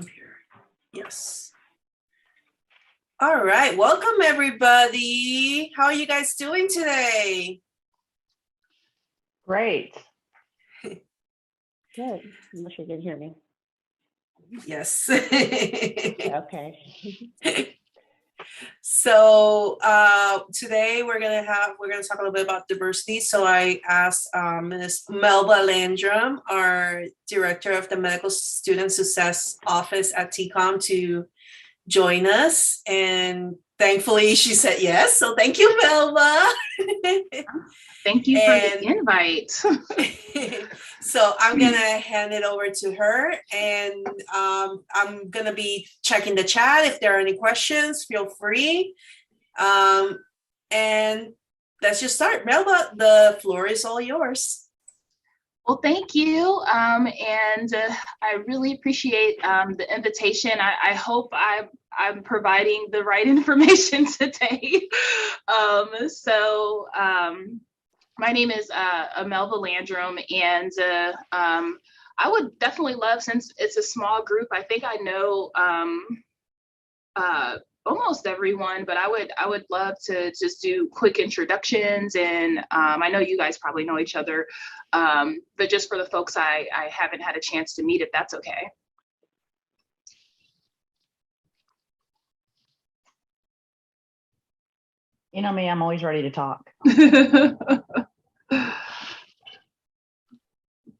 Here. Yes. All right. Welcome, everybody. How are you guys doing today? Great. Good. Unless you can hear me. Yes. Okay. So today we're gonna talk a little bit about diversity. So I asked Ms. Melba Landrum, our director of the Medical Student Success Office at TCOM, to join us, and thankfully she said yes. So thank you, Melba. Thank you for the invite. So I'm gonna hand it over to her, and I'm gonna be checking the chat. If there are any questions, feel free. And let's just start. Melba, the floor is all yours. Well, thank you. And I really appreciate the invitation. I hope I'm providing the right information today. My name is Melva Landrum, and I would definitely love, since it's a small group, I think I know almost everyone, but I would love to just do quick introductions, and I know you guys probably know each other, but just for the folks I haven't had a chance to meet, if that's okay. You know me, I'm always ready to talk.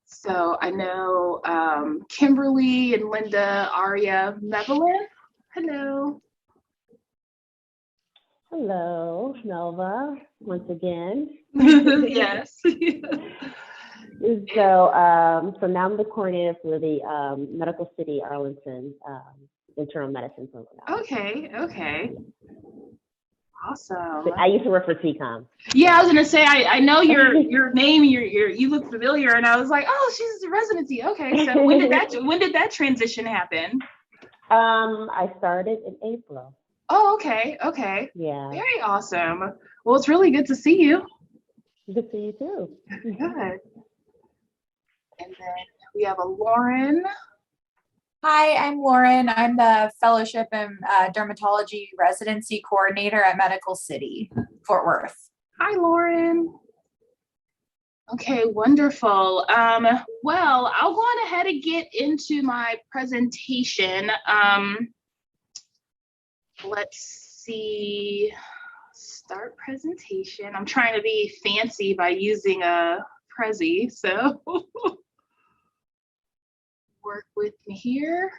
So I know Kimberly and Linda, Aria, Mevelin. Hello. Hello, Melva, once again. Yes. So now I'm the coordinator for the Medical City Arlington Internal Medicine Program. Okay. Awesome. I used to work for TCOM. Yeah, I was gonna say I know your name. You look familiar, and I was like, oh, she's a residency. Okay, so when did that transition happen? I started in April. Oh, okay. Yeah. Very awesome. Well, it's really good to see you. Good to see you too. Good. And then we have a Lauren. Hi, I'm Lauren. I'm the Fellowship and Dermatology Residency Coordinator at Medical City, Fort Worth. Hi, Lauren. Okay, wonderful. Well, I'll go on ahead and get into my presentation. Let's see, start presentation. I'm trying to be fancy by using a Prezi, so work with me here.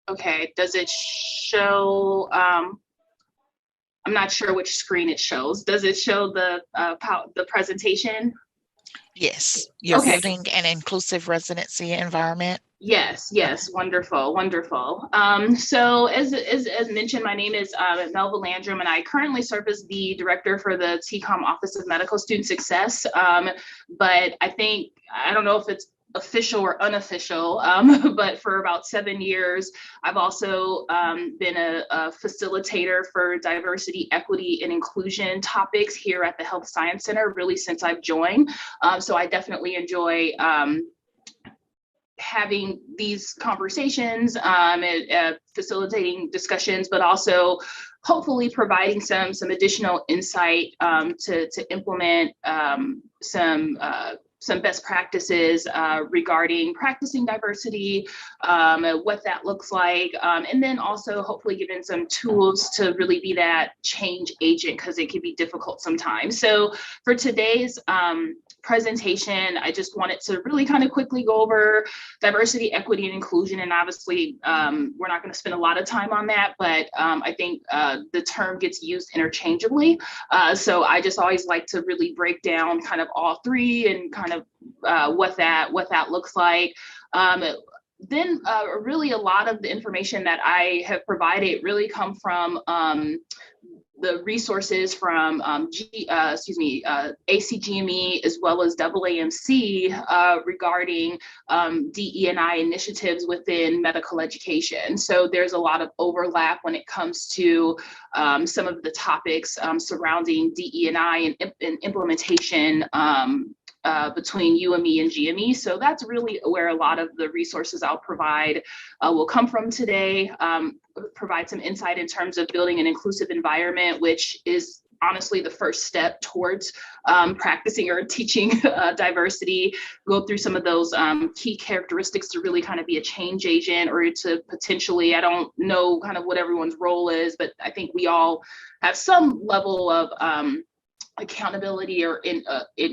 Okay, does it show, I'm not sure which screen it shows. Does it show the presentation? Yes, you're Okay. building an inclusive residency environment. Yes, wonderful. So as mentioned, my name is Melva Landrum, and I currently serve as the director for the TCOM Office of Medical Student Success. But I don't know if it's official or unofficial, but for about 7 years, I've also been a facilitator for diversity, equity, and inclusion topics here at the Health Science Center, really since I've joined. So I definitely enjoy having these conversations, facilitating discussions, but also hopefully providing some additional insight to implement some best practices regarding practicing diversity, what that looks like, and then also hopefully giving some tools to really be that change agent, because it can be difficult sometimes. So for today's presentation, I just wanted to really kind of quickly go over diversity, equity, and inclusion. And obviously, we're not going to spend a lot of time on that, but I think the term gets used interchangeably. So I just always like to really break down kind of all three and kind of what that looks like. Then really a lot of the information that I have provided really come from the resources from ACGME as well as AAMC regarding DE&I initiatives within medical education. So there's a lot of overlap when it comes to some of the topics surrounding DE&I and implementation between UME and GME. So that's really where a lot of the resources I'll provide will come from today. Provide some insight in terms of building an inclusive environment, which is honestly the first step towards practicing or teaching diversity. Go through some of those key characteristics to really kind of be a change agent, or to potentially, I don't know kind of what everyone's role is, but I think we all have some level of accountability or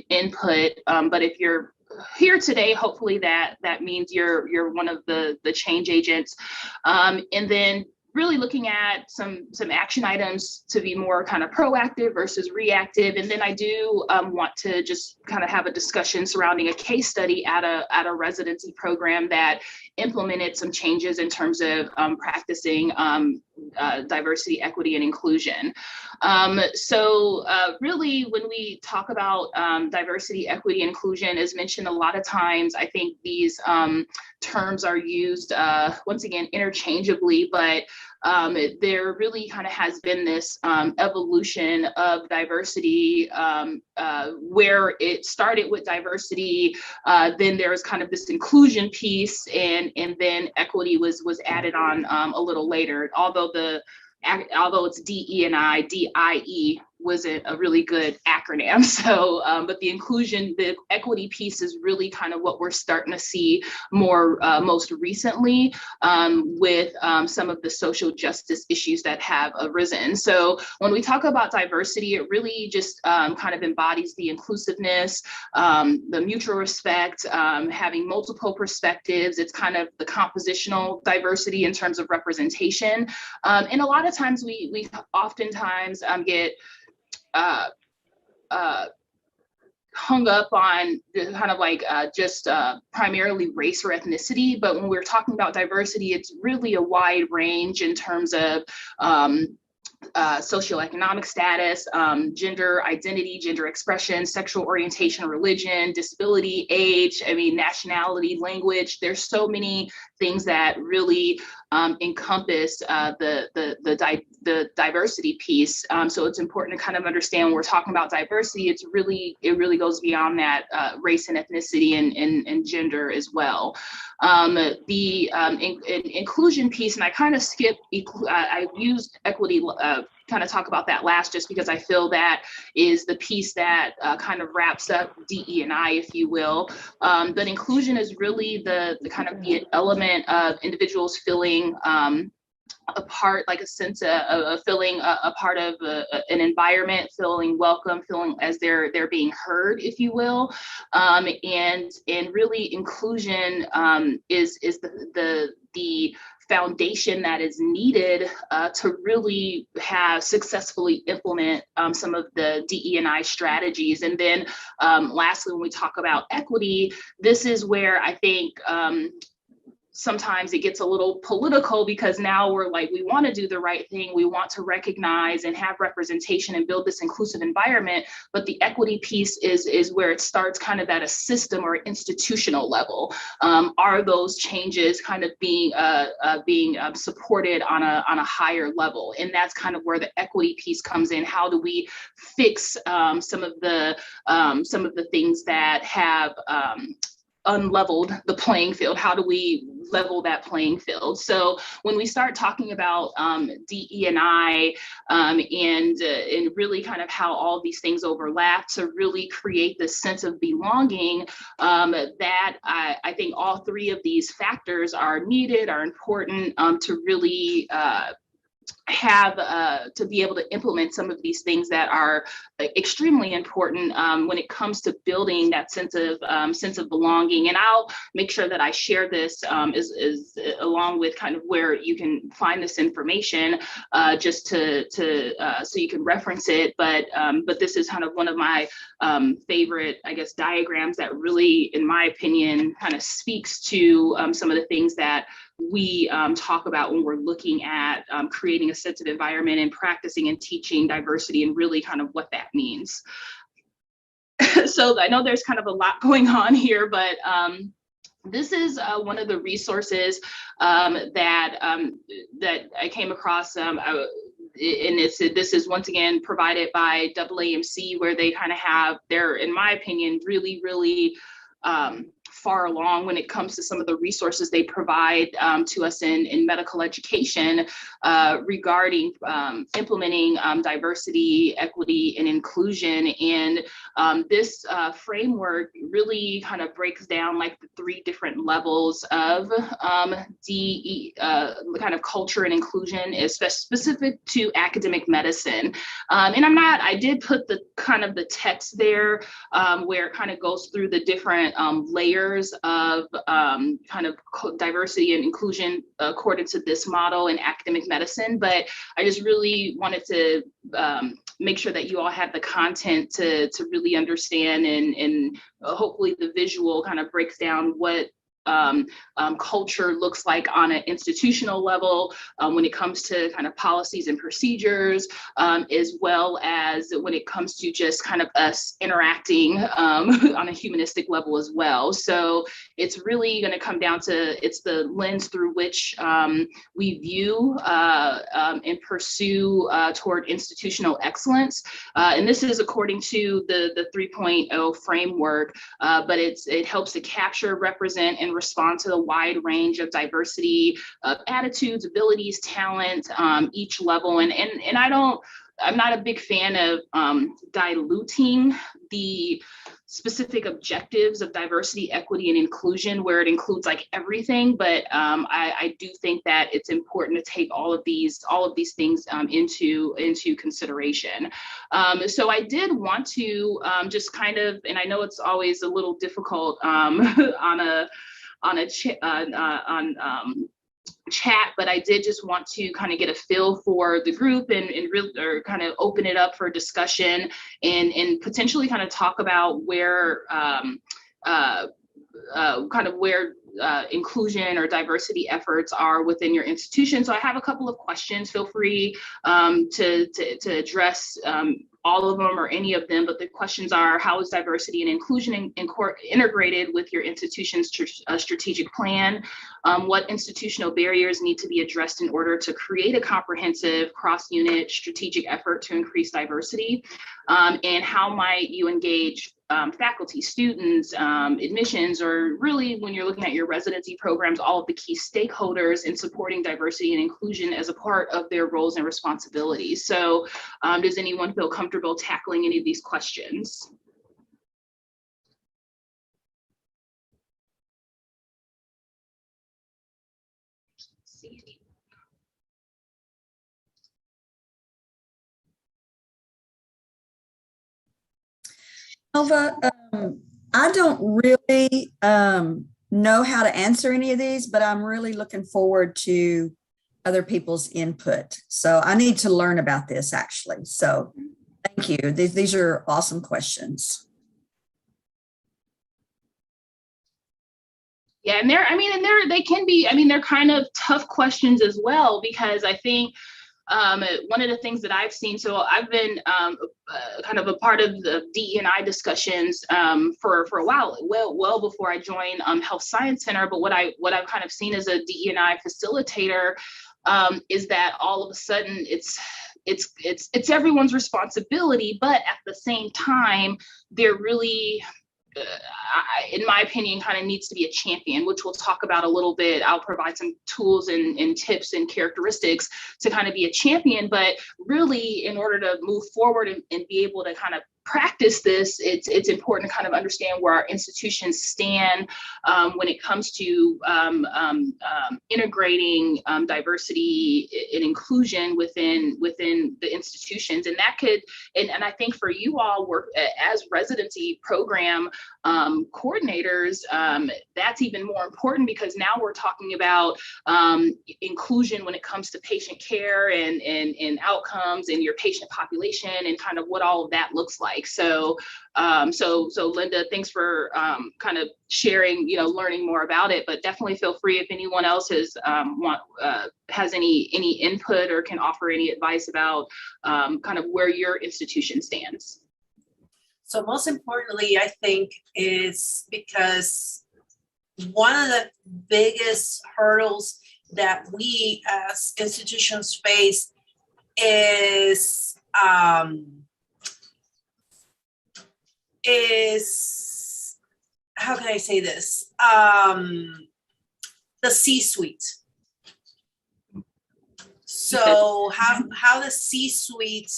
input. But if you're here today, hopefully that means you're one of the change agents. And then really looking at some action items to be more kind of proactive versus reactive. And then I do want to just kind of have a discussion surrounding a case study at a residency program that implemented some changes in terms of practicing diversity, equity, and inclusion. So really, when we talk about diversity, equity, and inclusion, as mentioned, a lot of times I think these terms are used, once again, interchangeably, but there really kind of has been this evolution of diversity where it started with diversity, then there was kind of this inclusion piece, and then equity was added on a little later, although it's DE&I, DIE wasn't a really good acronym. So, but the inclusion, the equity piece is really kind of what we're starting to see more most recently with some of the social justice issues that have arisen. So when we talk about diversity, it really just kind of embodies the inclusiveness, the mutual respect, having multiple perspectives. It's kind of the compositional diversity in terms of representation. And a lot of times we oftentimes get hung up on the kind of like just primarily race or ethnicity. But when we're talking about diversity, it's really a wide range in terms of socioeconomic status, gender identity, gender expression, sexual orientation, religion, disability, age, nationality, language. There's so many things that really encompass the diversity piece. So it's important to kind of understand when we're talking about diversity, it really goes beyond that race and ethnicity and gender as well. The inclusion piece, and I kind of skipped, I used equity, kind of talk about that last, just because I feel that is the piece that kind of wraps up DE&I, if you will. But inclusion is really the kind of the element of individuals feeling a part, like a sense of feeling a part of an environment, feeling welcome, feeling as they're being heard, if you will. And really inclusion is the foundation that is needed to really successfully implement some of the DE&I strategies. And then lastly, when we talk about equity, this is where I think sometimes it gets a little political, because now we're like, we want to do the right thing. We want to recognize and have representation and build this inclusive environment. But the equity piece is where it starts kind of at a system or institutional level. Are those changes kind of being supported on a higher level? And that's kind of where the equity piece comes in. How do we fix some of the things that have unleveled the playing field? How do we level that playing field? So when we start talking about DE&I and really kind of how all these things overlap to really create this sense of belonging, that I think all three of these factors are needed, are important to really have to be able to implement some of these things that are extremely important when it comes to building that sense of belonging. And I'll make sure that I share this is along with kind of where you can find this information, just to so you can reference it. But this is kind of one of my favorite, I guess, diagrams that really, in my opinion, kind of speaks to some of the things that we talk about when we're looking at creating a sense of environment and practicing and teaching diversity and really kind of what that means. So I know there's kind of a lot going on here, but this is one of the resources that I came across. And this is once again provided by AAMC, where they kind of have their, in my opinion, really far along when it comes to some of the resources they provide to us in medical education regarding implementing diversity, equity, and inclusion. And this framework really kind of breaks down like the 3 different levels of the kind of culture and inclusion, is specific to academic medicine. And I did put the kind of the text there where it kind of goes through the different layers of kind of diversity and inclusion according to this model in academic medicine. But I just really wanted to make sure that you all had the content to really understand, and hopefully the visual kind of breaks down what culture looks like on an institutional level when it comes to kind of policies and procedures, as well as when it comes to just kind of us interacting on a humanistic level as well. So it's really going to come down to, it's the lens through which we view and pursue toward institutional excellence. And this is according to the 3.0 framework, but it helps to capture, represent, and respond to the wide range of diversity of attitudes, abilities, talent, each level. And I'm not a big fan of diluting the specific objectives of diversity, equity, and inclusion, where it includes like everything. But I do think that it's important to take all of these things into consideration. So I did want to just kind of, and I know it's always a little difficult on chat, but I did just want to kind of get a feel for the group and or kind of open it up for discussion and potentially kind of talk about where inclusion or diversity efforts are within your institution. So I have a couple of questions. Feel free to address all of them or any of them, but the questions are: how is diversity and inclusion integrated with your institution's strategic plan? What institutional barriers need to be addressed in order to create a comprehensive cross-unit strategic effort to increase diversity? And how might you engage faculty, students, admissions, or really when you're looking at your residency programs, all of the key stakeholders in supporting diversity and inclusion as a part of their roles and responsibilities? So does anyone feel comfortable tackling any of these questions? Alva, I don't really know how to answer any of these, but I'm really looking forward to other people's input. So I need to learn about this actually. So thank you. These are awesome questions. Yeah, and they can be, they're kind of tough questions as well, because I think one of the things that I've seen, so I've been kind of a part of the DE&I discussions for a while, well before I joined Health Science Center. But what I've kind of seen as a DE&I facilitator is that all of a sudden it's everyone's responsibility, but at the same time, they're really in my opinion, kind of needs to be a champion, which we'll talk about a little bit. I'll provide some tools and tips and characteristics to kind of be a champion. But really, in order to move forward and be able to kind of practice this, it's important to kind of understand where our institutions stand when it comes to integrating diversity and inclusion within the institutions. And that could, and I think for you all work as residency program coordinators, that's even more important, because now we're talking about inclusion when it comes to patient care and outcomes and your patient population and kind of what all of that looks like. like. So Linda, thanks for kind of sharing, learning more about it, but definitely feel free if anyone else has any input or can offer any advice about kind of where your institution stands. So most importantly, I think is because one of the biggest hurdles that we as institutions face is how can I say this? The C-suite. So how the C-suite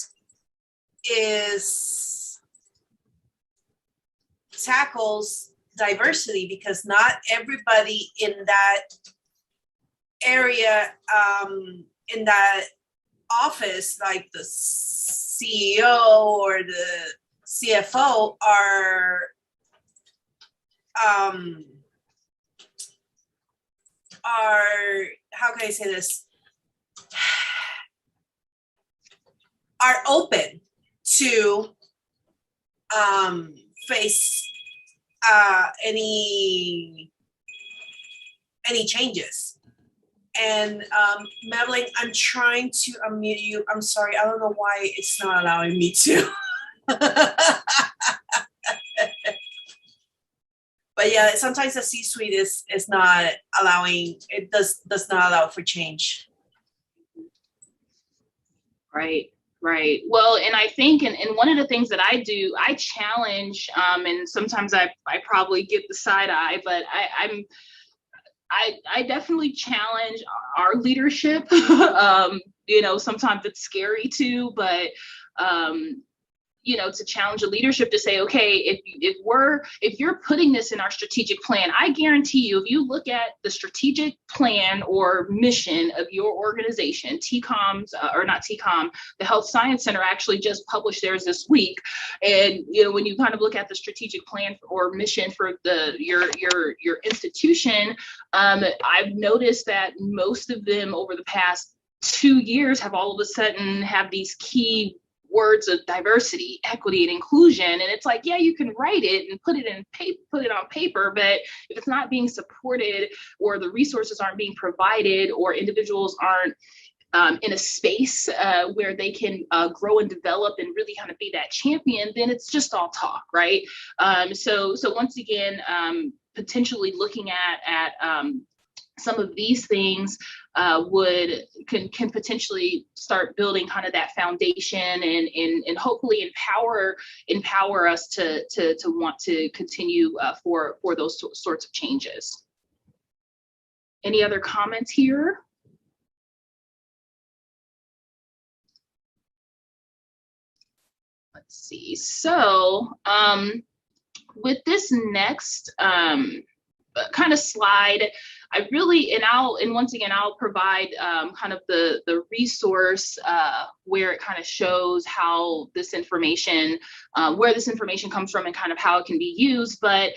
tackles diversity, because not everybody in that area, in that office, like the CEO or the CFO are how can I say this? Are open to face any changes. And Madeline, I'm trying to unmute you. I'm sorry, I don't know why it's not allowing me to. But yeah, sometimes the C-suite is not allowing, it does not allow for change. Right. Well, and I think, and one of the things that I do, I challenge, and sometimes I probably get the side eye, but I definitely challenge our leadership. Sometimes it's scary too, but to challenge the leadership to say, okay, if you're putting this in our strategic plan, I guarantee you, if you look at the strategic plan or mission of your organization, the Health Science Center actually just published theirs this week. And, when you kind of look at the strategic plan or mission for your institution, I've noticed that most of them over the past 2 years have all of a sudden have these key words of diversity, equity, and inclusion. And it's like, yeah, you can write it and put it on paper, but if it's not being supported or the resources aren't being provided or individuals aren't in a space where they can grow and develop and really kind of be that champion, then it's just all talk, right? So once again, potentially looking at some of these things can potentially start building kind of that foundation and hopefully empower us to want to continue for those sorts of changes. Any other comments here? Let's see. So with this next kind of slide, once again, I'll provide kind of the resource where it kind of shows how this information, where this information comes from and kind of how it can be used. But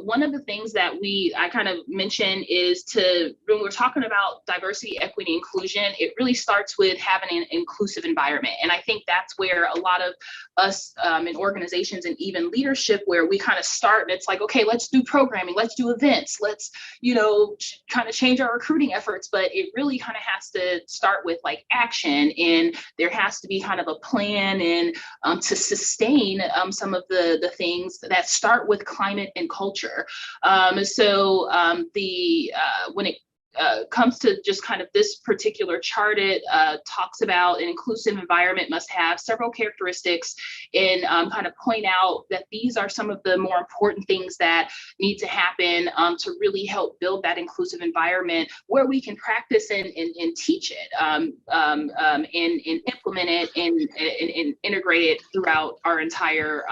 one of the things that I kind of mentioned is when we're talking about diversity, equity, inclusion, it really starts with having an inclusive environment. And I think that's where a lot of us in organizations and even leadership, where we kind of start and it's like, okay, let's do programming, let's do events, let's, kind of change our recruiting efforts. But it really kind of has to start with like action, and there has to be kind of a plan and to sustain some of the things that start with climate and culture. When it comes to just kind of this particular chart, it talks about an inclusive environment must have several characteristics and kind of point out that these are some of the more important things that need to happen to really help build that inclusive environment where we can practice and teach it and implement it and integrate it throughout our entire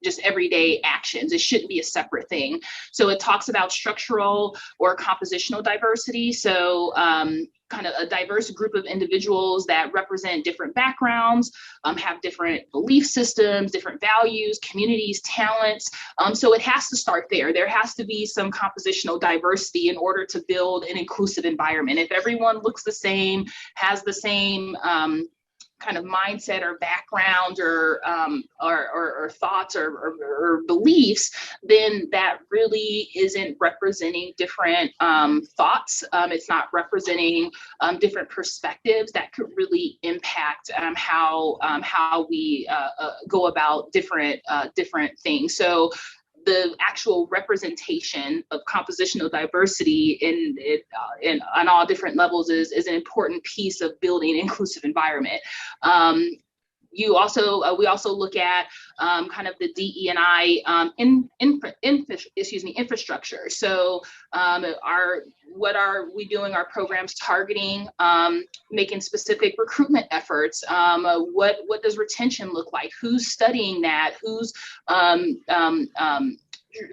just everyday actions. It shouldn't be a separate thing. So it talks about structural or compositional diversity. So kind of a diverse group of individuals that represent different backgrounds, have different belief systems, different values, communities, talents. So it has to start there. There has to be some compositional diversity in order to build an inclusive environment. If everyone looks the same, has the same kind of mindset or background or thoughts or beliefs, then that really isn't representing different thoughts. It's not representing different perspectives that could really impact how we go about different things. So the actual representation of compositional diversity on all different levels is an important piece of building an inclusive environment. We also look at kind of the DE&I infrastructure. So what are we doing our programs targeting, making specific recruitment efforts? What does retention look like? Who's studying that? Who's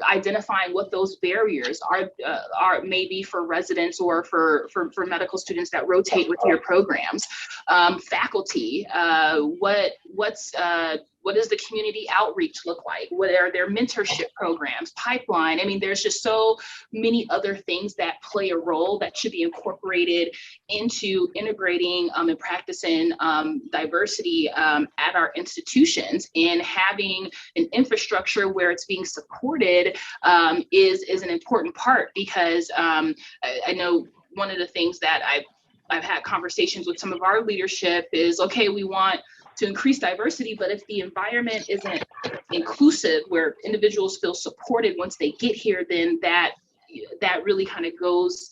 identifying what those barriers are maybe for residents or for medical students that rotate with your programs. Faculty, what does the community outreach look like? What are their mentorship programs, pipeline? I mean, there's just so many other things that play a role that should be incorporated into integrating and practicing diversity at our institutions, and having an infrastructure where it's being supported is an important part, because I know one of the things that I've had conversations with some of our leadership is, okay, we want to increase diversity, but if the environment isn't inclusive, where individuals feel supported once they get here, then that really kind of goes,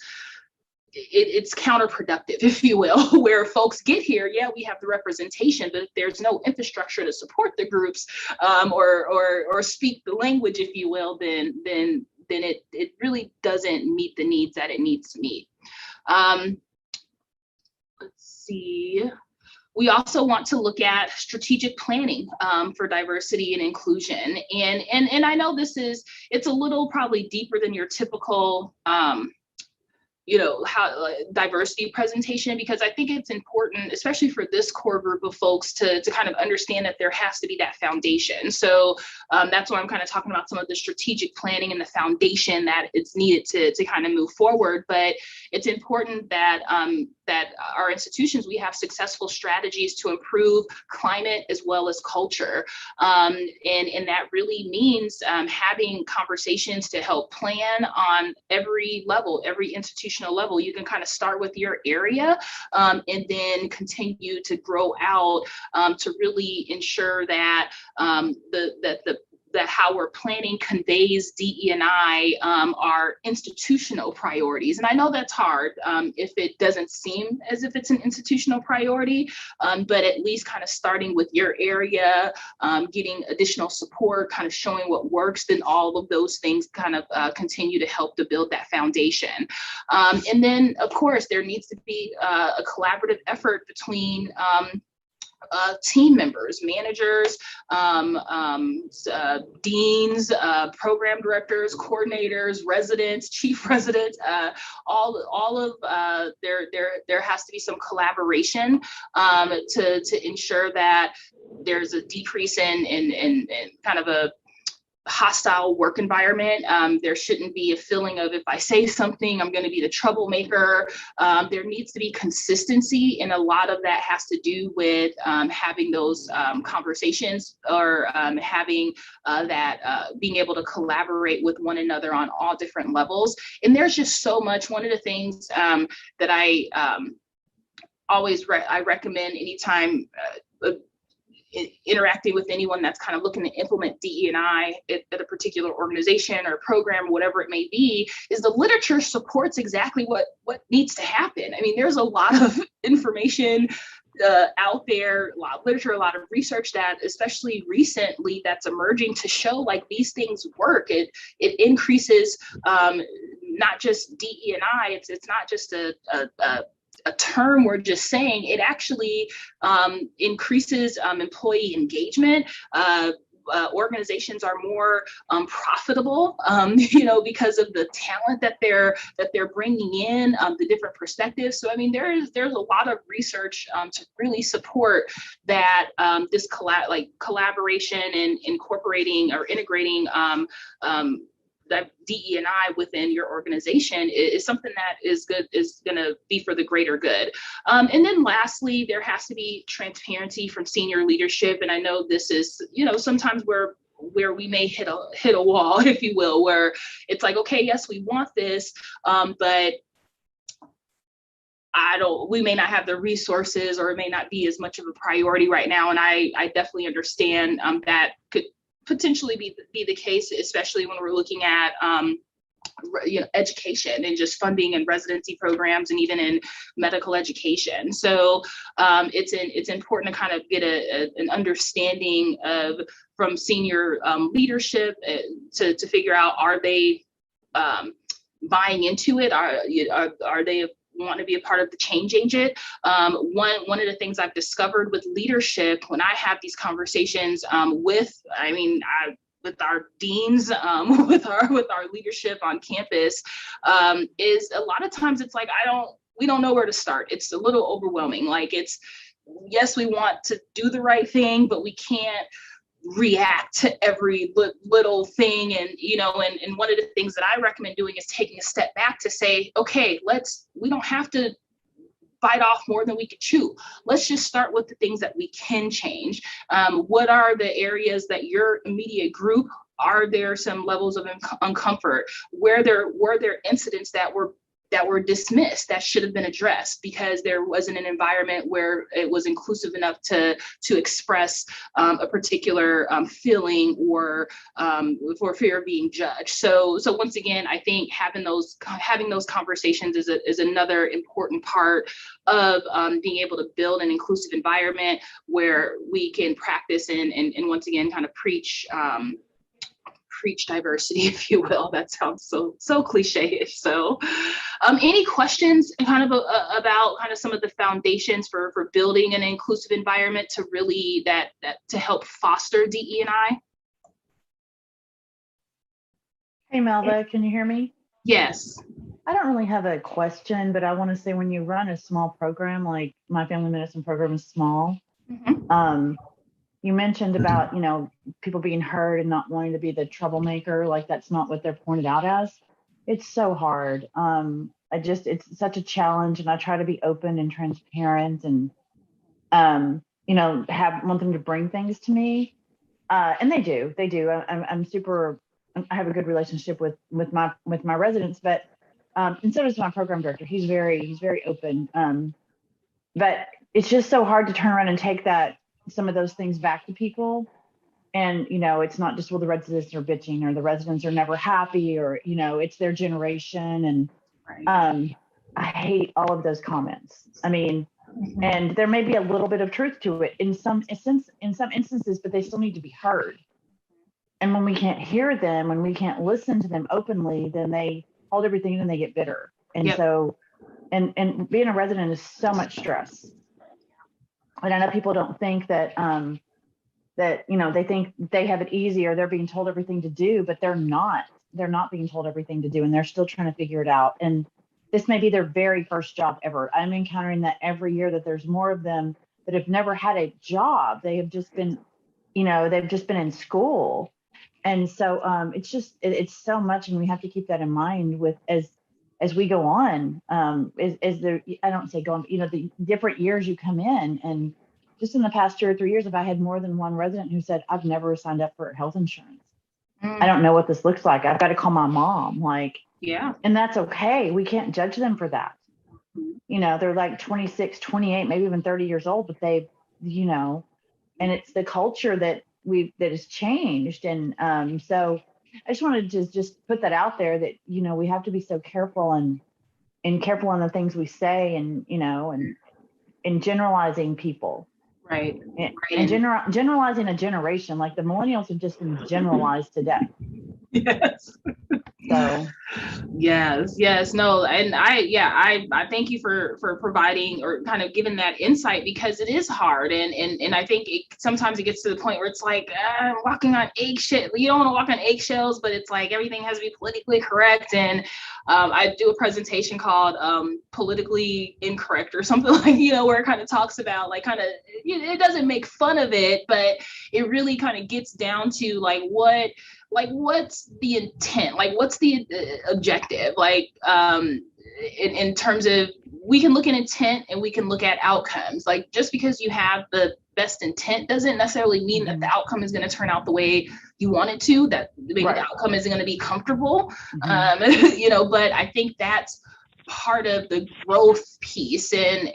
it's counterproductive, if you will, where folks get here, yeah, we have the representation, but if there's no infrastructure to support the groups or speak the language, if you will, then it really doesn't meet the needs that it needs to meet. Let's see. We also want to look at strategic planning for diversity and inclusion. And I know it's a little probably deeper than your typical diversity presentation, because I think it's important, especially for this core group of folks, to kind of understand that there has to be that foundation. So that's why I'm kind of talking about some of the strategic planning and the foundation that it's needed to kind of move forward. But it's important that our institutions, we have successful strategies to improve climate as well as culture. And that really means having conversations to help plan on every level, every institutional level. You can kind of start with your area and then continue to grow out to really ensure that that how we're planning conveys DE&I our institutional priorities. And I know that's hard if it doesn't seem as if it's an institutional priority, but at least kind of starting with your area, getting additional support, kind of showing what works, then all of those things kind of continue to help to build that foundation. And then, of course, there needs to be a collaborative effort between team members, managers, deans, program directors, coordinators, residents, chief residents, all of there has to be some collaboration to ensure that there's a decrease in kind of a hostile work environment. There shouldn't be a feeling of, if I say something, I'm going to be the troublemaker. There needs to be consistency, and a lot of that has to do with having those conversations, or having being able to collaborate with one another on all different levels. And there's just so much. One of the things that I always recommend anytime interacting with anyone that's kind of looking to implement DE&I at a particular organization or program, whatever it may be, is the literature supports exactly what needs to happen. I mean, there's a lot of information out there, a lot of literature, a lot of research that, especially recently, that's emerging to show like these things work. It increases not just DE&I. It's not just a term we're just saying. It actually increases employee engagement. Organizations are more profitable, because of the talent that they're bringing in, the different perspectives. So I mean, there's a lot of research to really support that this collaboration and incorporating or integrating DE&I within your organization is something that is going to be for the greater good. And then lastly, there has to be transparency from senior leadership. And I know this is, sometimes where we may hit a wall, if you will, where it's like, okay, yes, we want this, but we may not have the resources, or it may not be as much of a priority right now. And I definitely understand that could potentially be the case, especially when we're looking at education and just funding and residency programs, and even in medical education. So it's important to kind of get an understanding from senior leadership to figure out, are they buying into it? Are they want to be a part of the change agent? One of the things I've discovered with leadership when I have these conversations with our deans, with our leadership on campus, is a lot of times it's like, we don't know where to start. It's a little overwhelming. Like, yes, we want to do the right thing, but we can't react to every little thing. And and one of the things that I recommend doing is taking a step back to say, okay, we don't have to bite off more than we could chew. Let's just start with the things that we can change. What are the areas that your immediate group, are there some levels of uncomfort? Were there incidents that were dismissed that should have been addressed because there wasn't an environment where it was inclusive enough to express a particular feeling, or for fear of being judged. So once again, I think having those conversations is another important part of being able to build an inclusive environment where we can practice and once again kind of preach diversity, if you will. That sounds so cliche-ish. So any questions kind of about kind of some of the foundations for building an inclusive environment to really to help foster DE&I? Hey, Melva, can you hear me? Yes. I don't really have a question, but I want to say, when you run a small program, like my family medicine program is small, you mentioned about, people being heard and not wanting to be the troublemaker. Like, that's not what they're pointed out as. It's so hard. It's such a challenge, and I try to be open and transparent and, want them to bring things to me. And they do. I'm super, I have a good relationship with my residents, but, and so does my program director. He's very open. But it's just so hard to turn around and take some of those things back to people. And, it's not just, well, the residents are bitching, or the residents are never happy, or, it's their generation. And I hate all of those comments. I mean, and there may be a little bit of truth to it in some instances, but they still need to be heard. And when we can't hear them, when we can't listen to them openly, then they hold everything in and they get bitter. And so, and being a resident is so much stress. And I know people don't think that, they think they have it easy, or they're being told everything to do, but they're not being told everything to do, and they're still trying to figure it out. And this may be their very first job ever. I'm encountering that every year, that there's more of them that have never had a job. They have just been, they've just been in school. And so it's so much, and we have to keep that in mind as we go on, I don't say go on, the different years you come in. And just in the past 2 or 3 years, if I had more than one resident who said, I've never signed up for health insurance. I don't know what this looks like. I've got to call my mom. And that's okay. We can't judge them for that. They're like 26, 28, maybe even 30 years old, but they've, and it's the culture that has changed. And so I just wanted to just put that out there, that, we have to be so careful and careful on the things we say, and, and generalizing people. Right. And generalizing a generation. Like, the millennials have just been generalized to death. Yes. So yes, no, and I thank you for providing, or kind of giving that insight, because it is hard, and I think sometimes it gets to the point where it's like walking on eggshells. You don't want to walk on eggshells, but it's like everything has to be politically correct. And I do a presentation called Politically Incorrect, or something like, where it kind of talks about, like, kind of, it doesn't make fun of it, but it really kind of gets down to, like, like, what's the intent? Like, what's the objective? Like, in terms of, we can look at intent and we can look at outcomes. Like, just because you have the best intent doesn't necessarily mean that the outcome is going to turn out the way you want it to, that maybe the outcome isn't going to be comfortable. You know, but I think that's part of the growth piece. And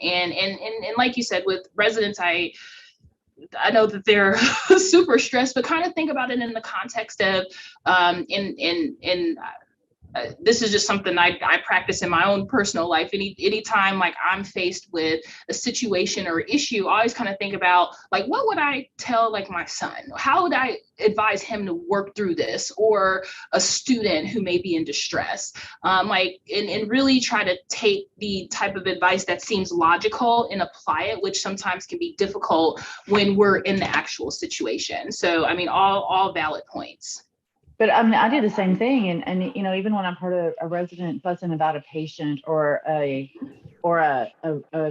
like you said, with residents, I know that they're super stressed, but kind of think about it in the context of, this is just something I practice in my own personal life. Anytime like I'm faced with a situation or issue, I always kind of think about, like, what would I tell like my son? How would I advise him to work through this? Or a student who may be in distress, like, and really try to take the type of advice that seems logical and apply it, which sometimes can be difficult when we're in the actual situation. So, I mean, all valid points. But I mean, I do the same thing, and you know, even when I'm part of a resident fussing about a patient or a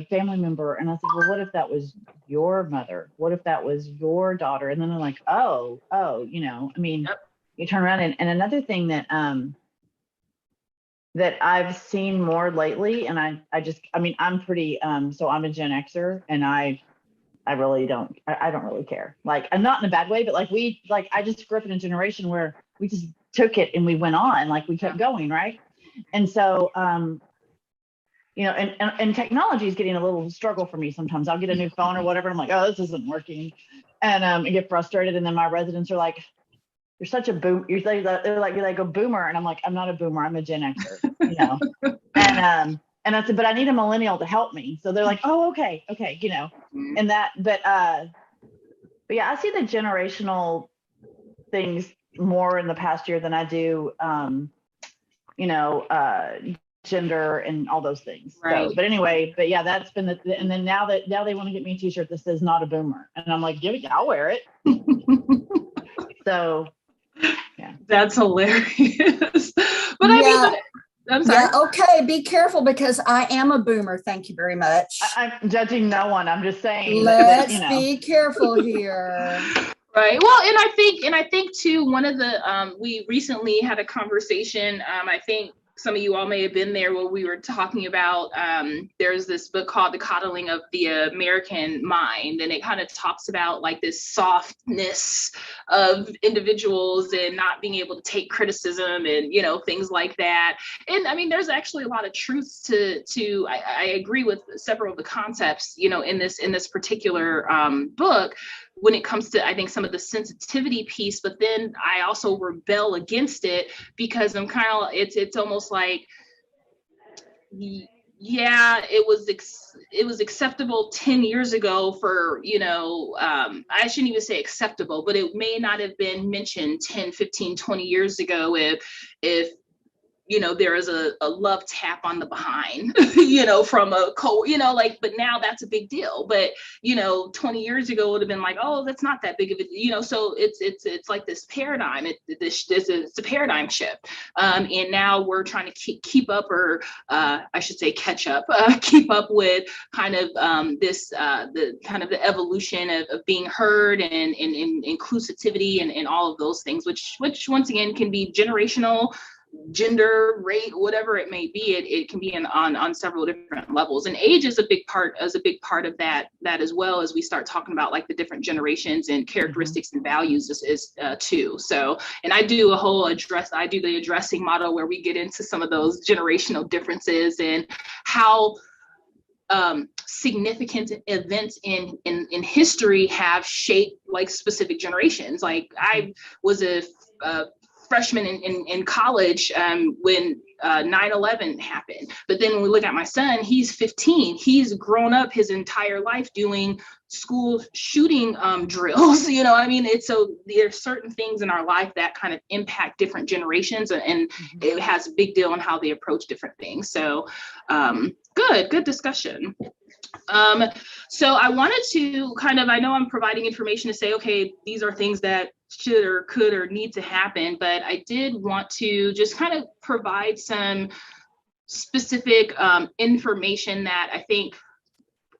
family member, and I said, well, what if that was your mother? What if that was your daughter? And then they're like, oh, you know, I mean, you turn around and another thing that that I've seen more lately, and I mean, I'm pretty so I'm a Gen Xer, and I really don't really care. Like, I'm not in a bad way, but like I just grew up in a generation where we just took it and we went on, like we kept going, right? And so, you know, and technology is getting a little struggle for me sometimes. I'll get a new phone or whatever, and I'm like, oh, this isn't working, and I get frustrated. And then my residents are like, you're such a boom. You're like a boomer, and I'm like, I'm not a boomer. I'm a Gen Xer, you know. And I said, but I need a millennial to help me. So they're like, oh, okay, you know, and that, but yeah, I see the generational things more in the past year than I do, you know, gender and all those things. Right. So, but anyway, but yeah, that's been and then now they want to get me a t-shirt that says not a boomer. And I'm like, I'll wear it. So, yeah. That's hilarious. But I mean, I'm sorry. Yeah, okay, be careful because I am a boomer. Thank you very much. I'm judging no one. I'm just saying. Let's you know. be careful here. Right. Well, and I think too, one of the, we recently had a conversation, I think some of you all may have been there, where we were talking about, there's this book called The Coddling of the American Mind, and it kind of talks about like this softness of individuals and not being able to take criticism and, you know, things like that. And I mean, there's actually a lot of truths to I agree with several of the concepts, you know, in this particular book, when it comes to, I think, some of the sensitivity piece, but then I also rebel against it because I'm kind of, it's almost like, yeah, it was acceptable 10 years ago for, you know, I shouldn't even say acceptable, but it may not have been mentioned 10, 15, 20 years ago if you know, there is a love tap on the behind, you know, from a you know, like, but now that's a big deal. But, you know, 20 years ago, it would have been like, oh, that's not that big of a, you know, so it's like this paradigm, it's a paradigm shift. And now we're trying to keep up, or I should say catch up, keep up with kind of the kind of the evolution of being heard and inclusivity and all of those things, which once again can be generational, gender, rate, whatever it may be. It can be on several different levels, and age is a big part of that as well, as we start talking about like the different generations and characteristics and values is too. So, and I do the addressing model where we get into some of those generational differences and how significant events in history have shaped like specific generations. Like I was a freshman in college when 9/11 happened. But then when we look at my son, he's 15. He's grown up his entire life doing school shooting drills. You know, I mean, so there's certain things in our life that kind of impact different generations, and it has a big deal on how they approach different things. So good discussion. So I wanted to kind of, I know I'm providing information to say, okay, these are things that should or could or need to happen, but I did want to just kind of provide some specific information that I think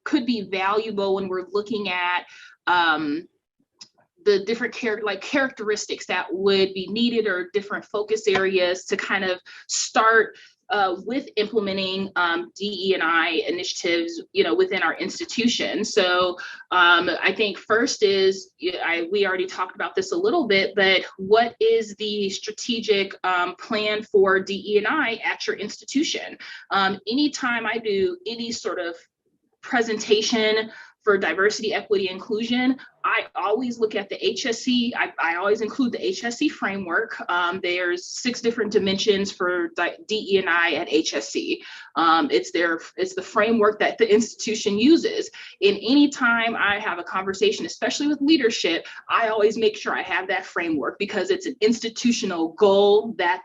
could be valuable when we're looking at the different characteristics that would be needed, or different focus areas to kind of start with implementing DE&I initiatives, within our institution. So I think first is, we already talked about this a little bit, but what is the strategic plan for DE&I at your institution? Anytime I do any sort of presentation for diversity, equity, inclusion, I always look at the HSC. I always include the HSC framework. There's 6 different dimensions for DE&I at HSC. It's the framework that the institution uses. And anytime I have a conversation, especially with leadership, I always make sure I have that framework, because it's an institutional goal that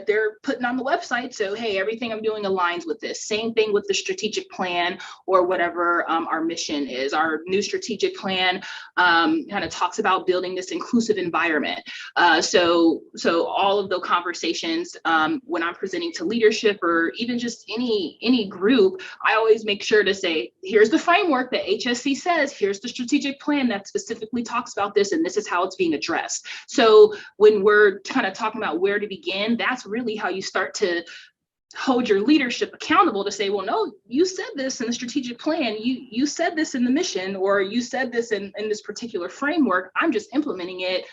they're putting on the website. So, hey, everything I'm doing aligns with this. Same thing with the strategic plan, or whatever our mission is. Our new strategic plan kind of talks about building this inclusive environment. So all of the conversations, when I'm presenting to leadership, or even just any group, I always make sure to say, here's the framework that HSC says, here's the strategic plan that specifically talks about this, and this is how it's being addressed. So when we're kind of talking about where to begin, that's really how you start to hold your leadership accountable to say, well, no, you said this in the strategic plan, you said this in the mission, or you said this in this particular framework. I'm just implementing it,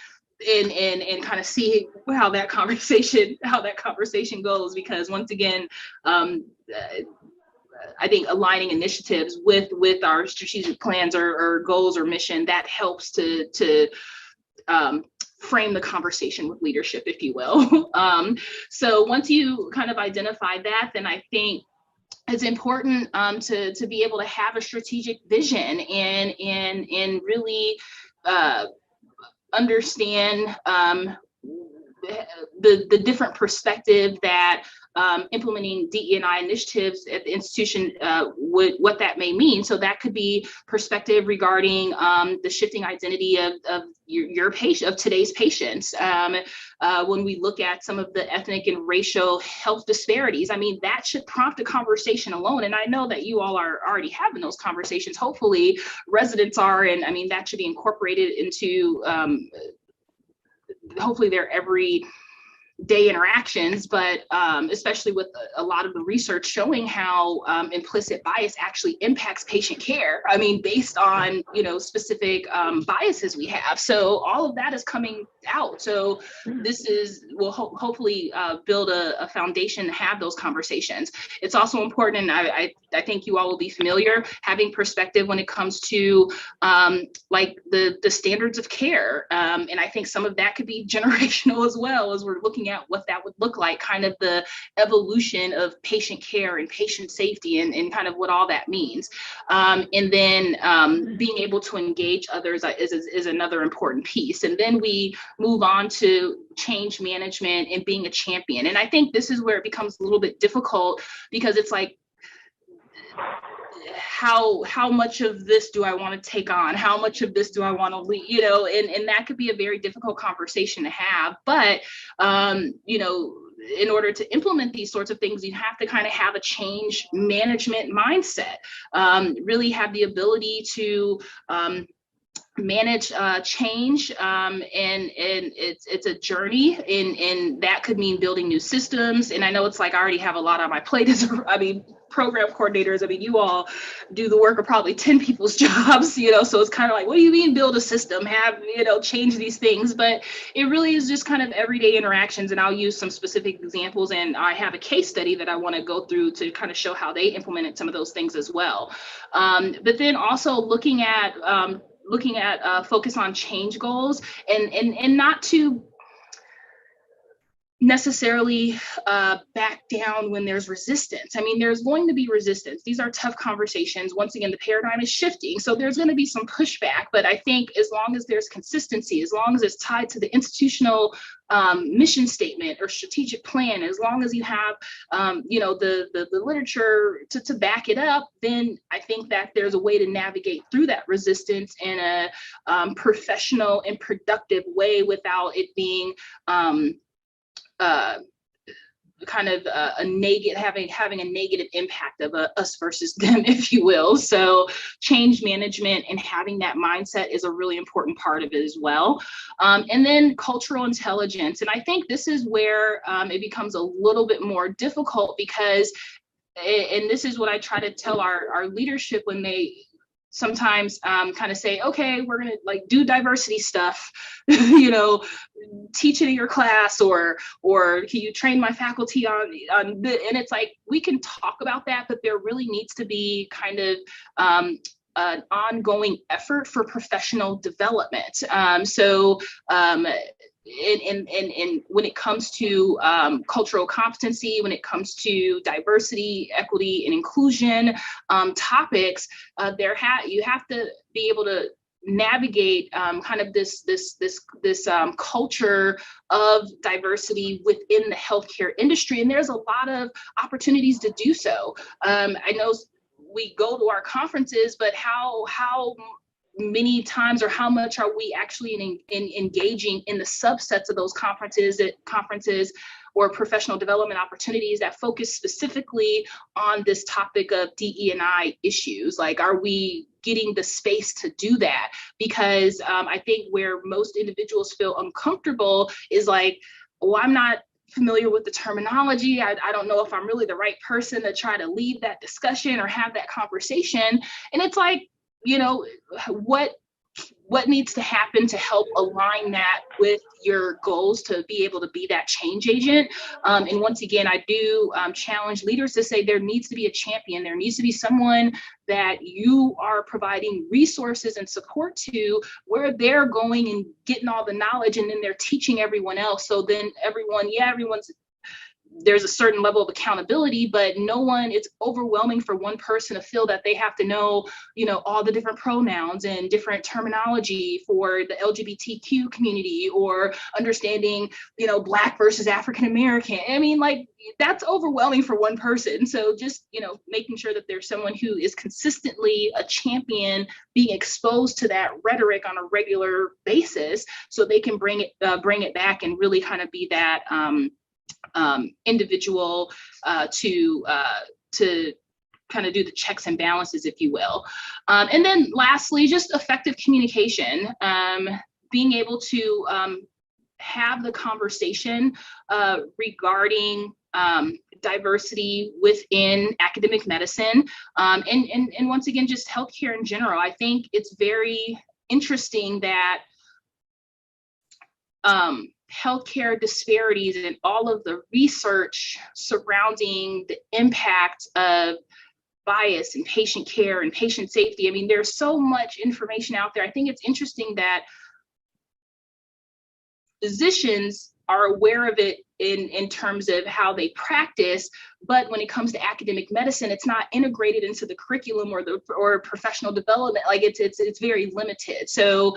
and kind of see how that conversation goes. Because once again, I think aligning initiatives with our strategic plans or goals or mission, that helps to frame the conversation with leadership, if you will. So once you kind of identify that, then I think it's important to be able to have a strategic vision and really understand the different perspective that implementing DE&I initiatives at the institution what that may mean. So that could be perspective regarding the shifting identity of your patient, of today's patients. When we look at some of the ethnic and racial health disparities, I mean, that should prompt a conversation alone. And I know that you all are already having those conversations. Hopefully residents are, and I mean, that should be incorporated into hopefully their everyday interactions, but especially with a lot of the research showing how implicit bias actually impacts patient care. I mean, based on, specific biases we have. So all of that is coming out. So this will hopefully build a foundation to have those conversations. It's also important, and I think you all will be familiar, having perspective when it comes to like the standards of care. And I think some of that could be generational as well, as we're looking at what that would look like, kind of the evolution of patient care and patient safety, and kind of what all that means. And then being able to engage others is another important piece. And then we move on to change management and being a champion. And I think this is where it becomes a little bit difficult, because it's like, how much of this do I want to take on? How much of this do I want to lead? And that could be a very difficult conversation to have. But, in order to implement these sorts of things, you have to kind of have a change management mindset, really have the ability to manage change, and it's a journey, and that could mean building new systems. And I know it's like I already have a lot on my plate as program coordinators. I mean, you all do the work of probably 10 people's jobs, so it's kind of like, what do you mean build a system, have, change these things? But it really is just kind of everyday interactions. And I'll use some specific examples, and I have a case study that I want to go through to kind of show how they implemented some of those things as well. But then also looking at focus on change goals, and not to necessarily back down when there's resistance. I mean, there's going to be resistance. These are tough conversations. Once again, the paradigm is shifting, so there's going to be some pushback. But I think as long as there's consistency, as long as it's tied to the institutional mission statement or strategic plan, as long as you have the literature to back it up, then I think that there's a way to navigate through that resistance in a professional and productive way, without it being kind of a negative, having a negative impact of us versus them, if you will. So change management and having that mindset is a really important part of it as well. And then cultural intelligence. And I think this is where it becomes a little bit more difficult because, and this is what I try to tell our leadership when they sometimes kind of say, okay, we're gonna like do diversity stuff, you know, teach it in your class, or can you train my faculty on and it's like, we can talk about that, but there really needs to be kind of an ongoing effort for professional development. And when it comes to cultural competency, when it comes to diversity, equity, and inclusion topics, you have to be able to navigate kind of this culture of diversity within the healthcare industry, and there's a lot of opportunities to do so. I know we go to our conferences, but how many times or how much are we actually engaging in the subsets of those conferences or professional development opportunities that focus specifically on this topic of DE&I issues? Like, are we getting the space to do that? Because I think where most individuals feel uncomfortable is like, well, I'm not familiar with the terminology. I don't know if I'm really the right person to try to lead that discussion or have that conversation. And it's like, you know, what needs to happen to help align that with your goals to be able to be that change agent? And once again, I do challenge leaders to say there needs to be a champion. There needs to be someone that you are providing resources and support to, where they're going and getting all the knowledge, and then they're teaching everyone else. So then there's a certain level of accountability, but it's overwhelming for one person to feel that they have to know, you know, all the different pronouns and different terminology for the LGBTQ community, or understanding, you know, Black versus African American. I mean, like, that's overwhelming for one person. So just, you know, making sure that there's someone who is consistently a champion, being exposed to that rhetoric on a regular basis, so they can bring it back and really kind of be that individual to kind of do the checks and balances, if you will. And then lastly, just effective communication, being able to have the conversation regarding diversity within academic medicine, and once again, just healthcare in general. I think it's very interesting that healthcare disparities and all of the research surrounding the impact of bias in patient care and patient safety. I mean, there's so much information out there. I think it's interesting that physicians are aware of it in terms of how they practice, but when it comes to academic medicine, it's not integrated into the curriculum or professional development. Like, it's very limited. So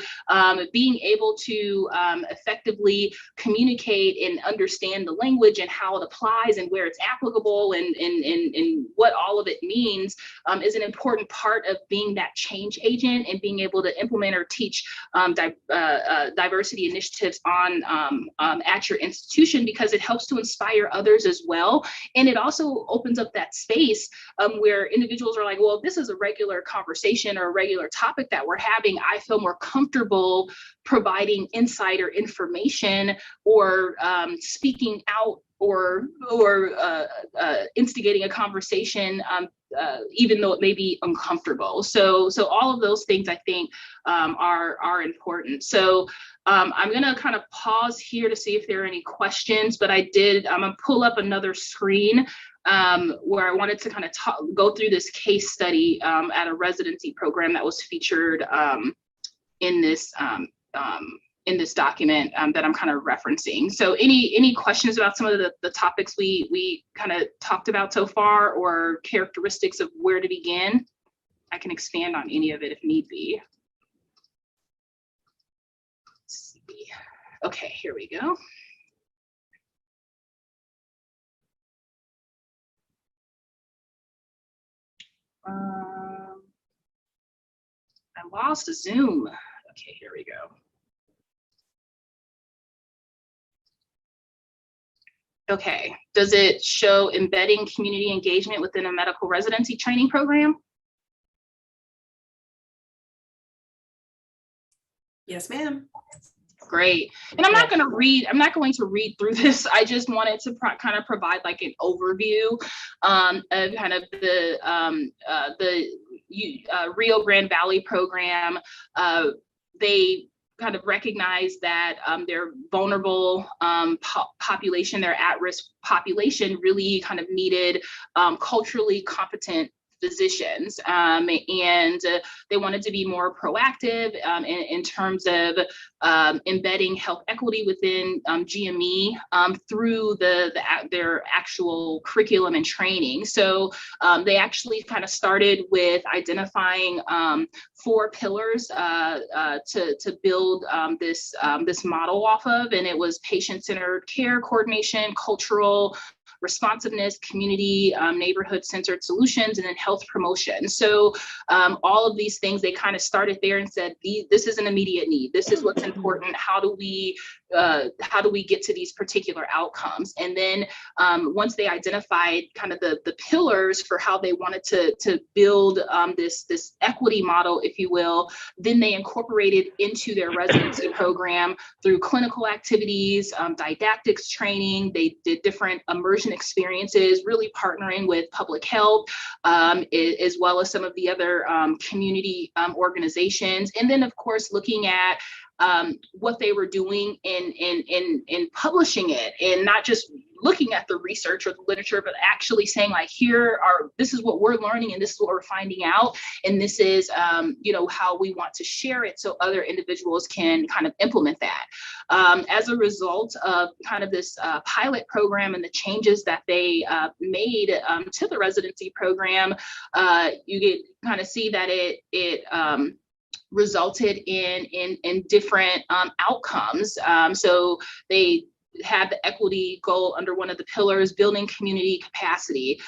being able to effectively communicate and understand the language and how it applies and where it's applicable and what all of it means is an important part of being that change agent and being able to implement or teach diversity initiatives at your institution, because it helps to inspire others as well. And it also opens up that space where individuals are like, well, if this is a regular conversation or a regular topic that we're having, I feel more comfortable providing insider information or speaking out or instigating a conversation, even though it may be uncomfortable. So all of those things, I think, are important. So I'm going to kind of pause here to see if there are any questions, but I'm going to pull up another screen where I wanted to kind of go through this case study at a residency program that was featured in this document that I'm kind of referencing. So any questions about some of the topics we kind of talked about so far, or characteristics of where to begin? I can expand on any of it if need be. Let's see. Okay, here we go. I lost Zoom. Okay, here we go. Okay. Does it show embedding community engagement within a medical residency training program? Yes, ma'am. Great. And I'm not going to read through this. I just wanted to kind of provide like an overview of kind of the Rio Grande Valley program. They kind of recognize that their vulnerable population, their at-risk population really kind of needed culturally competent physicians, and they wanted to be more proactive in terms of embedding health equity within GME through their actual curriculum and training. So they actually kind of started with identifying 4 pillars to build this model off of, and it was patient-centered care coordination, cultural responsiveness, community, neighborhood-centered solutions, and then health promotion. So all of these things, they kind of started there and said, this is an immediate need. This is what's important. How do we get to these particular outcomes? And then once they identified kind of the pillars for how they wanted to build this equity model, if you will, then they incorporated into their residency program through clinical activities, didactics training. They did different immersion experiences, really partnering with public health, as well as some of the other community organizations. And then, of course, looking at what they were doing in publishing it, and not just looking at the research or the literature, but actually saying like, this is what we're learning, and this is what we're finding out, and this is how we want to share it so other individuals can kind of implement that. As a result of kind of this pilot program and the changes that they made to the residency program, you get kind of see that it resulted in different outcomes. So they had the equity goal under one of the pillars: building community capacity,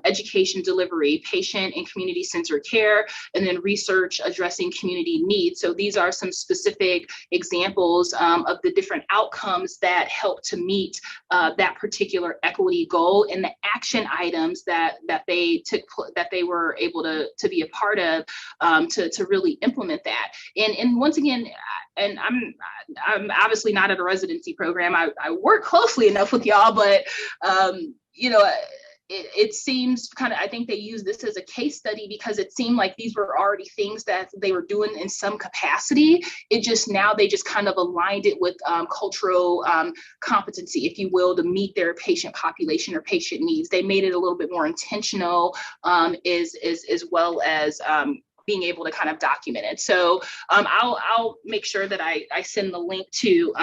education delivery, patient and community centered care, and then research addressing community needs. So these are some specific examples of the different outcomes that help to meet that particular equity goal, and the action items that they were able to be a part of to really implement that. And once again, and I'm obviously not at a residency program. I work closely enough with y'all, but it seems kind of, I think they use this as a case study because it seemed like these were already things that they were doing in some capacity. They just kind of aligned it with cultural competency, if you will, to meet their patient population or patient needs. They made it a little bit more intentional, as well as being able to kind of document it. So I'll make sure that I send the link to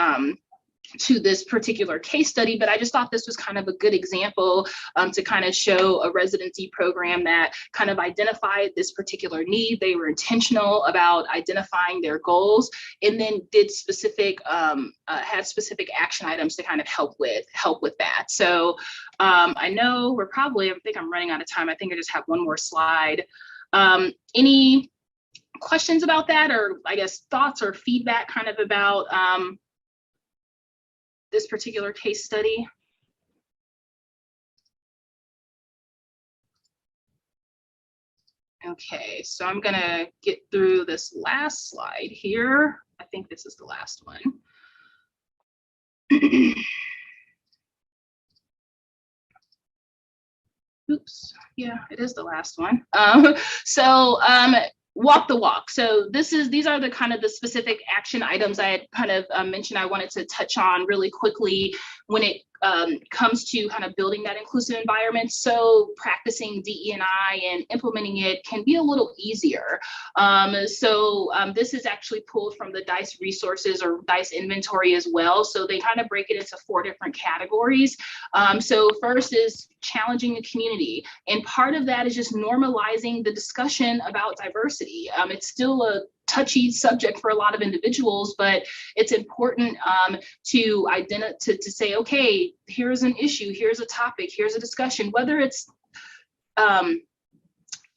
this particular case study, but I just thought this was kind of a good example to kind of show a residency program that kind of identified this particular need. They were intentional about identifying their goals, and then did had specific action items to kind of help with that. So I know I think I'm running out of time. I think I just have one more slide. Any questions about that, or I guess thoughts or feedback kind of about this particular case study? Okay, so I'm gonna get through this last slide here. I think this is the last one. Oops, yeah, it is the last one. Walk the walk. So these are the kind of the specific action items I had kind of mentioned I wanted to touch on really quickly when it comes to kind of building that inclusive environment. So practicing DE&I and implementing it can be a little easier. This is actually pulled from the DICE resources or DICE inventory as well. So they kind of break it into 4 different categories. So first is challenging the community. And part of that is just normalizing the discussion about diversity. It's still a touchy subject for a lot of individuals, but it's important to say, okay, here's an issue, here's a topic, here's a discussion, whether it's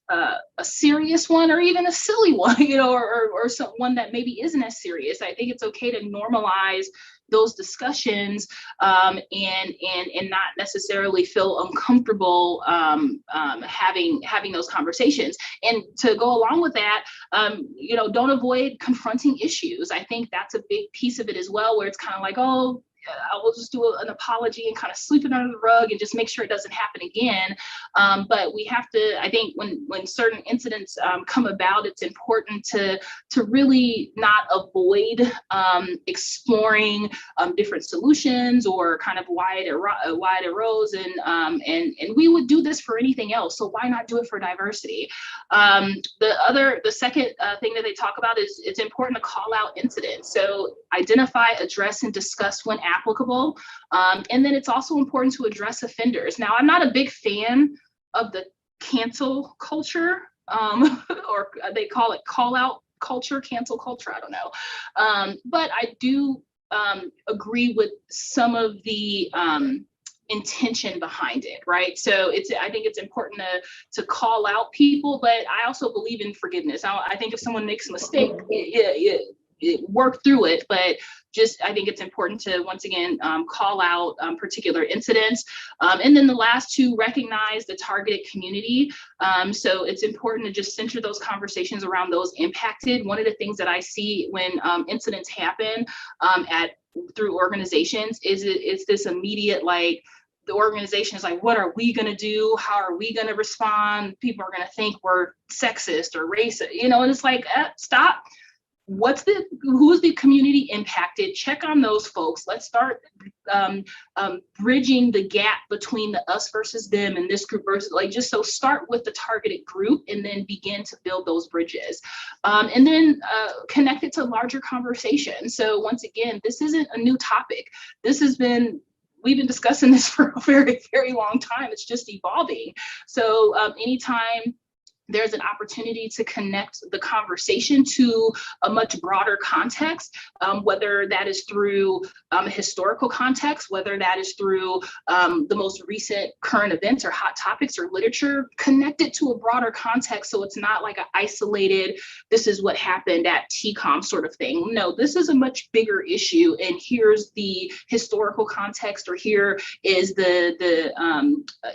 a serious one or even a silly one, you know, or one that maybe isn't as serious. I think it's okay to normalize those discussions, and not necessarily feel uncomfortable having those conversations. And to go along with that, you know, don't avoid confronting issues. I think that's a big piece of it as well, where it's kind of like, oh, I will just do an apology and kind of sweep it under the rug and just make sure it doesn't happen again. But we have to, I think when certain incidents come about, it's important to really not avoid exploring different solutions or kind of why it arose. And we would do this for anything else. So why not do it for diversity? The second thing that they talk about is it's important to call out incidents. So identify, address, and discuss when applicable. And then it's also important to address offenders. Now, I'm not a big fan of the cancel culture, or they call it call out culture, cancel culture, I don't know. But I do agree with some of the intention behind it, right? So I think it's important to call out people, but I also believe in forgiveness. I think if someone makes a mistake, work through it, but I think it's important to, once again, call out particular incidents. And then the last two, recognize the targeted community. So it's important to just center those conversations around those impacted. One of the things that I see when incidents happen through organizations is this immediate, like, the organization is like, what are we going to do? How are we going to respond? People are going to think we're sexist or racist, you know, and it's like, stop. Who's the community impacted? Check on those folks. Let's start bridging the gap between the us versus them and this group versus, like, just so start with the targeted group and then begin to build those bridges. And then connect it to larger conversations. So once again, this isn't a new topic. We've been discussing this for a very, very long time. It's just evolving. So anytime there's an opportunity to connect the conversation to a much broader context, whether that is through a historical context, whether that is through the most recent current events or hot topics or literature, connect it to a broader context so it's not like an isolated, this is what happened at TCOM sort of thing. No, this is a much bigger issue, and here's the historical context, or here is the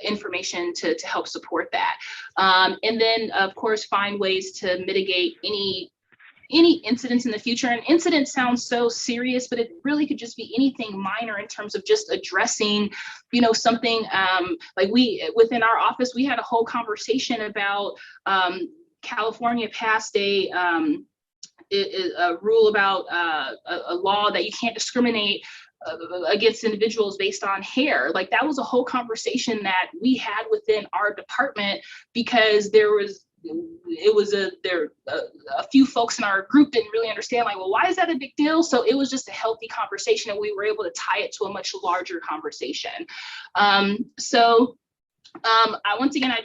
information to help support that. And then, of course, find ways to mitigate any incidents in the future. And incident sounds so serious, but it really could just be anything minor in terms of just addressing, you know, something like within our office, we had a whole conversation about California passed a rule about a law that you can't discriminate against individuals based on hair. Like, that was a whole conversation that we had within our department, because a few folks in our group didn't really understand, like, well, why is that a big deal? So it was just a healthy conversation, and we were able to tie it to a much larger conversation. Once again, I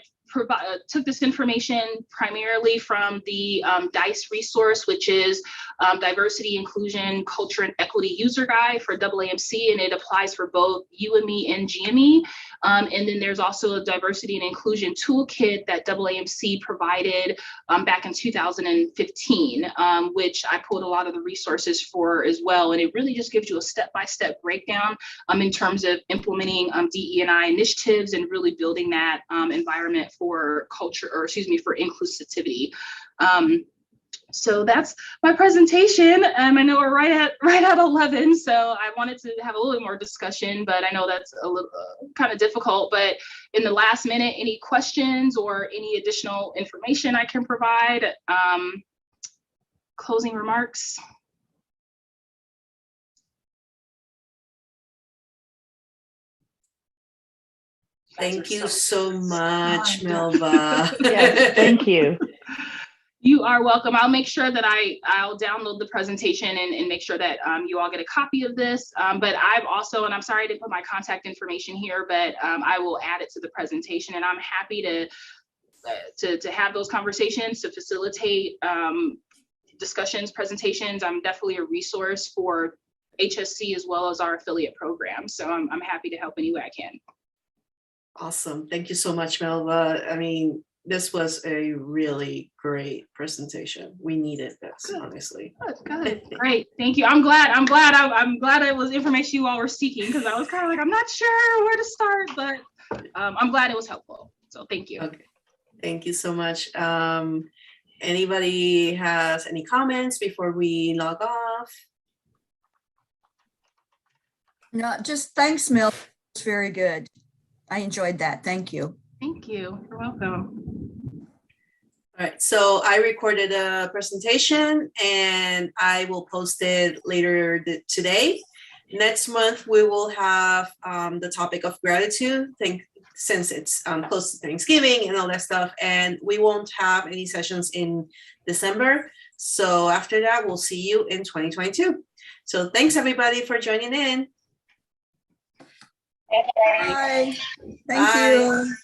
took this information primarily from the DICE resource, which is Diversity, Inclusion, Culture, and Equity User Guide for AAMC, and it applies for both UME and GME. And then there's also a Diversity and Inclusion Toolkit that AAMC provided back in 2015, which I pulled a lot of the resources for as well. And it really just gives you a step-by-step breakdown in terms of implementing DE&I initiatives and really building that environment for for inclusivity. So that's my presentation. I know we're right at 11, so I wanted to have a little bit more discussion, but I know that's a little kind of difficult. But in the last minute, any questions or any additional information I can provide? Closing remarks. Thank you so much, Melba. Yes, thank you. You are welcome. I'll make sure that I'll download the presentation and make sure that you all get a copy of this. But I've also, and I'm sorry I didn't put my contact information here, but I will add it to the presentation, and I'm happy to have those conversations, to facilitate discussions, presentations. I'm definitely a resource for HSC as well as our affiliate programs. So I'm happy to help any way I can. Awesome. Thank you so much, Melba. I mean, this was a really great presentation. We needed this, Good. honestly. Good. Great. Thank you. I'm glad it was information you all were seeking, because I was kind of like, I'm not sure where to start, but I'm glad it was helpful. So thank you. Okay. Thank you so much. Anybody has any comments before we log off? No, just thanks, Mel. It's very good. I enjoyed that. Thank you. Thank you. You're welcome. All right, so I recorded a presentation and I will post it later today. Next month, we will have the topic of gratitude, since it's close to Thanksgiving and all that stuff, and we won't have any sessions in December. So after that, we'll see you in 2022. So thanks everybody for joining in. Bye. Thank Bye. you.